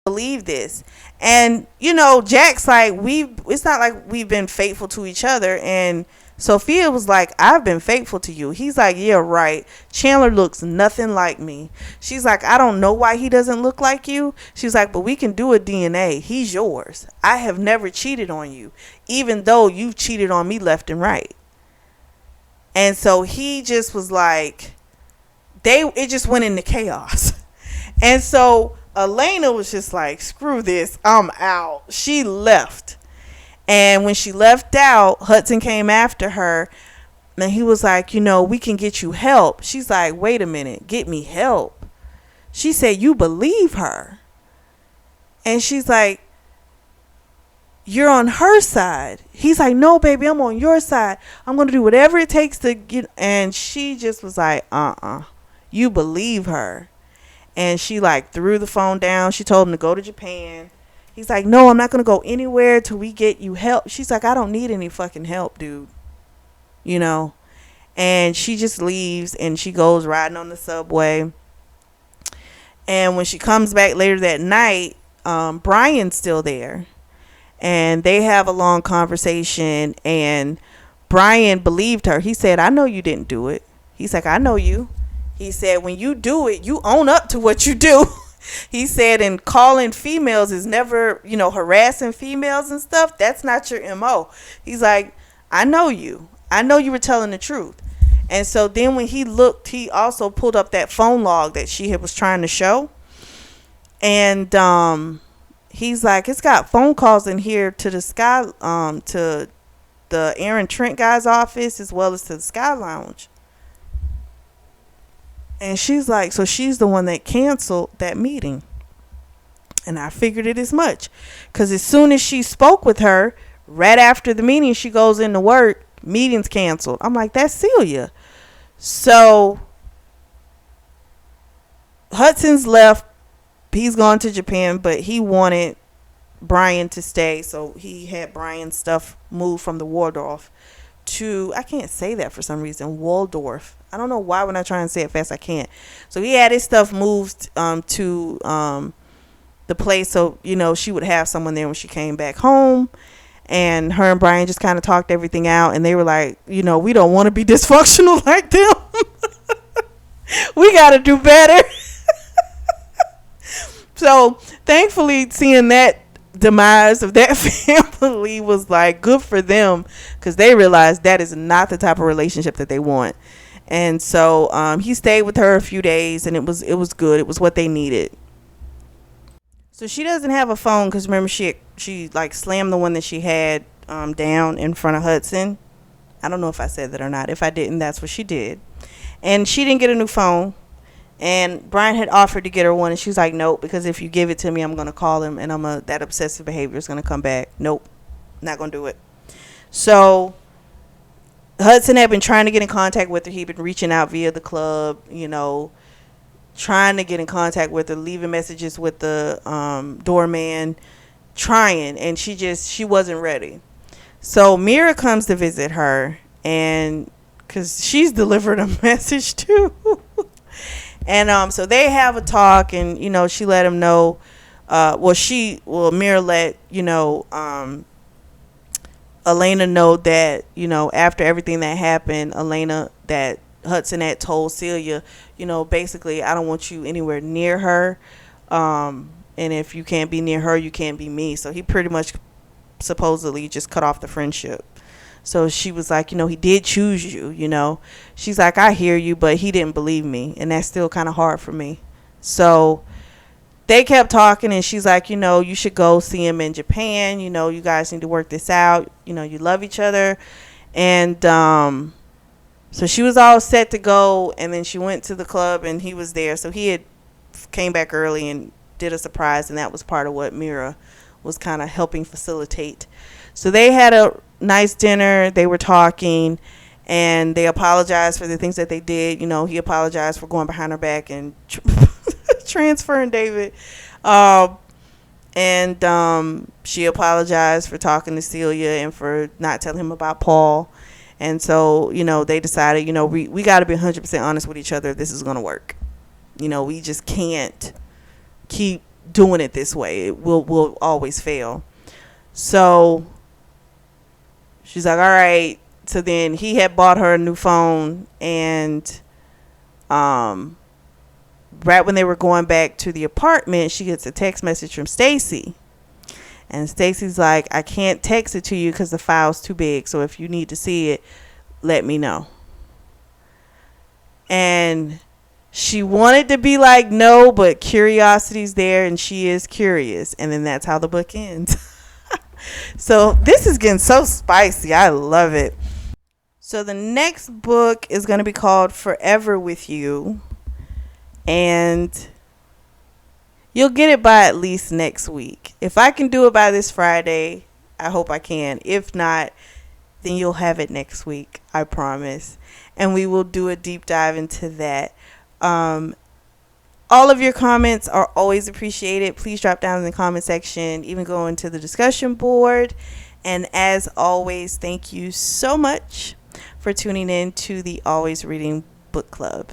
believe this. And Jack's like, it's not like we've been faithful to each other. And Sophia was like, I've been faithful to you. He's like, yeah, right. Chandler looks nothing like me. She's like, I don't know why he doesn't look like you. She's like, but we can do a DNA. He's yours. I have never cheated on you, even though you've cheated on me left and right. And so he just was like, it just went into chaos. And so Elena was just like, screw this, I'm out. She left. And when she left out, Hudson came after her. And he was like, we can get you help. She's like, wait a minute, get me help. She said, you believe her. And she's like, you're on her side. He's like, no, baby, I'm on your side. I'm going to do whatever it takes to get. And she just was like, you believe her. And she like threw the phone down. She told him to go to Japan. He's like, no, I'm not going to go anywhere till we get you help. She's like, I don't need any fucking help, dude. And she just leaves and she goes riding on the subway. And when she comes back later that night, Brian's still there. And they have a long conversation. And Brian believed her. He said, I know you didn't do it. He's like, I know you. He said, when you do it, you own up to what you do. He said, and calling females is never, harassing females and stuff. That's not your MO. He's like, I know you. I know you were telling the truth. And so then when he looked, he also pulled up that phone log that she was trying to show. And he's like, it's got phone calls in here to the to the Aaron Trent guy's office as well as to the Sky Lounge. And she's like, so she's the one that canceled that meeting. And I figured it as much. Because as soon as she spoke with her, right after the meeting, she goes into work, meeting's canceled. I'm like, that's Celia. So Hudson's left. He's gone to Japan, but he wanted Brian to stay. So he had Brian's stuff moved from the Waldorf to, I can't say that for some reason, Waldorf. I don't know why when I try and say it fast I can't. So he had his stuff moved to the place so she would have someone there when she came back home. And her and Brian just kind of talked everything out, and they were like, we don't want to be dysfunctional like them. We got to do better. So thankfully, seeing that demise of that family was like good for them, because they realized that is not the type of relationship that they want. And so he stayed with her a few days, and it was good. It was what they needed. So she doesn't have a phone because remember she like slammed the one that she had down in front of Hudson. I don't know if I said that or not. If I didn't, that's what she did. And she didn't get a new phone. And Brian had offered to get her one, and she's like, nope, because if you give it to me, I'm gonna call him, and that obsessive behavior is gonna come back. Nope, not gonna do it. So Hudson had been trying to get in contact with her. He'd been reaching out via the club, trying to get in contact with her, leaving messages with the doorman, trying, and she wasn't ready. So Mira comes to visit her, and because she's delivered a message too. And so they have a talk, and she let him know. Mira let Elena know that after everything that happened, that Hudson had told Celia, basically, I don't want you anywhere near her, and if you can't be near her, you can't be me. So he pretty much supposedly just cut off the friendship. So she was like, he did choose you, She's like, I hear you, but he didn't believe me, and that's still kind of hard for me. So they kept talking, and she's like, you should go see him in Japan. You guys need to work this out. You love each other. And so she was all set to go, and then she went to the club, and he was there. So he had came back early and did a surprise, and that was part of what Mira was kind of helping facilitate. So they had a nice dinner. They were talking, and they apologized for the things that they did. He apologized for going behind her back and transferring David. And she apologized for talking to Celia and for not telling him about Paul. And so, they decided, we got to be 100% honest with each other if this is going to work. We just can't keep doing it this way. It will always fail. So she's like, all right. So then he had bought her a new phone, and right when they were going back to the apartment, she gets a text message from Stacy. And Stacy's like, I can't text it to you because the file's too big. So if you need to see it, let me know. And she wanted to be like, no, but curiosity's there, and she is curious. And then that's how the book ends. So this is getting so spicy. I love it. So the next book is going to be called Forever With You. And you'll get it by at least next week. If I can do it by this Friday, I hope I can. If not, then you'll have it next week. I promise. And we will do a deep dive into that. All of your comments are always appreciated. Please drop down in the comment section, even go into the discussion board. And as always, thank you so much for tuning in to the Always Reading Book Club.